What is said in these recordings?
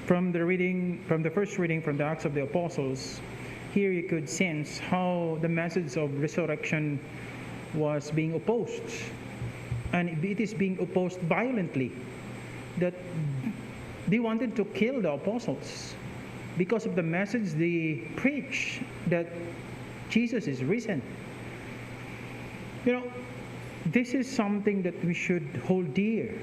From the first reading from the Acts of the Apostles, here you could sense how the message of resurrection was being opposed. And it is being opposed violently. That they wanted to kill the apostles because of the message they preach that Jesus is risen. This is something that we should hold dear,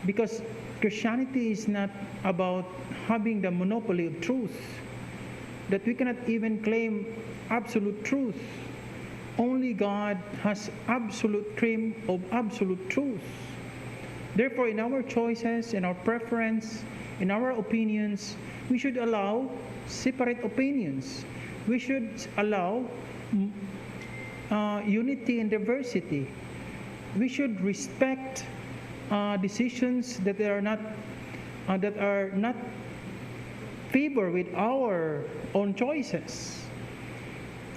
because Christianity is not about having the monopoly of truth, that we cannot even claim absolute truth. Only God has absolute claim of absolute truth. Therefore, in our choices, in our preference, in our opinions, we should allow separate opinions. We should allow unity and diversity. We should respect decisions that are not favor with our own choices.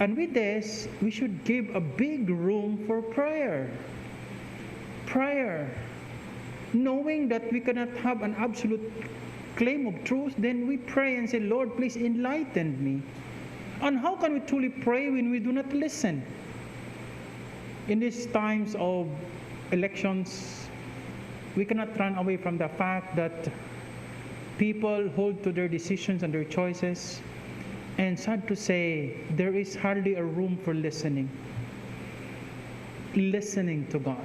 And with this, we should give a big room for prayer. Prayer. Knowing that we cannot have an absolute claim of truth, then we pray and say, Lord, please enlighten me. And how can we truly pray when we do not listen? In these times of elections, we cannot run away from the fact that people hold to their decisions and their choices. And sad to say, there is hardly a room for listening. Listening to God.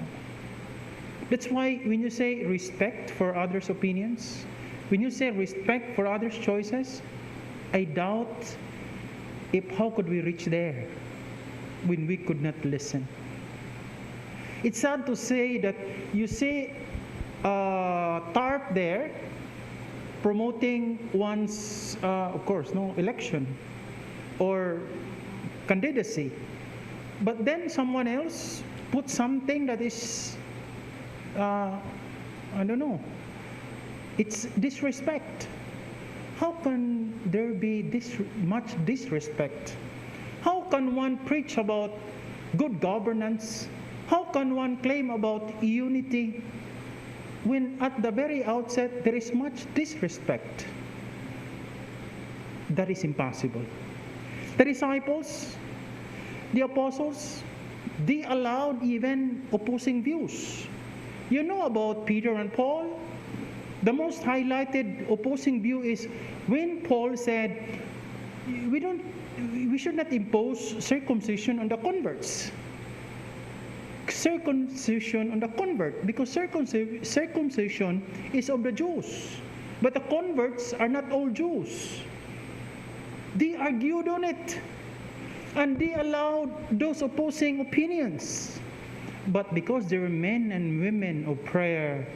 That's why when you say respect for others' opinions, when you say respect for others' choices, I doubt how could we reach there when we could not listen. It's sad to say that you see TARP there promoting one's, election or candidacy. But then someone else put something that is, it's disrespect. How can there be this much disrespect? How can one preach about good governance? How can one claim about unity when at the very outset there is much disrespect? That is impossible. The disciples, the apostles, they allowed even opposing views. You know about Peter and Paul? The most highlighted opposing view is when Paul said, we should not impose circumcision on the converts. Circumcision on the convert, because circumcision is of the Jews, but the converts are not all Jews. They argued on it, and they allowed those opposing opinions. But because they were men and women of prayer,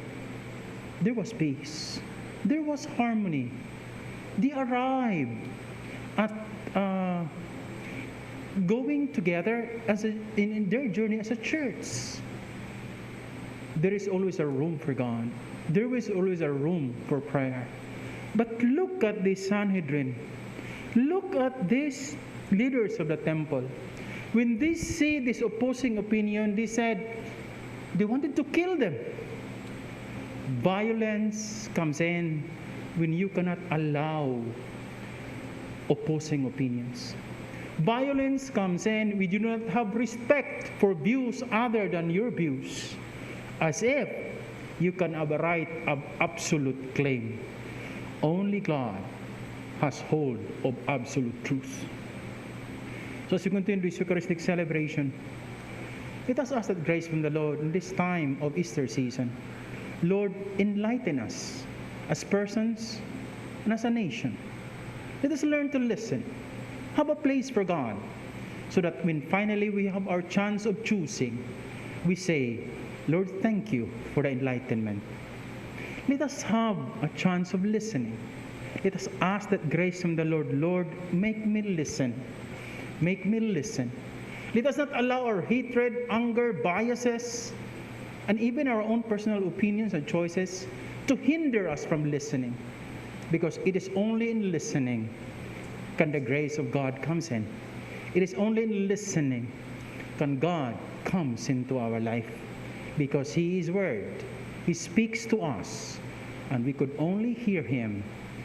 there was peace, there was harmony. They arrived at going together in their journey as a church. There is always a room for God. There is always a room for prayer. But look at the Sanhedrin. Look at these leaders of the temple. When they see this opposing opinion, they said they wanted to kill them. Violence comes in when you cannot allow opposing opinions. Violence comes in when you do not have respect for views other than your views, as if you can have a right of absolute claim. Only God has hold of absolute truth. So as we continue this Eucharistic celebration, let us ask that grace from the Lord in this time of Easter season. Lord, enlighten us as persons and as a nation. Let us learn to listen, have a place for God, so that when finally we have our chance of choosing, we say, Lord, thank you for the enlightenment. Let us have a chance of listening. Let us ask that grace from the Lord. Lord, make me listen. Make me listen. Let us not allow our hatred, anger, biases, and even our own personal opinions and choices to hinder us from listening. Because it is only in listening can the grace of God comes in. It is only in listening can God comes into our life. Because He is Word. He speaks to us. And we could only hear Him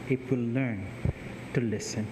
if we learn to listen.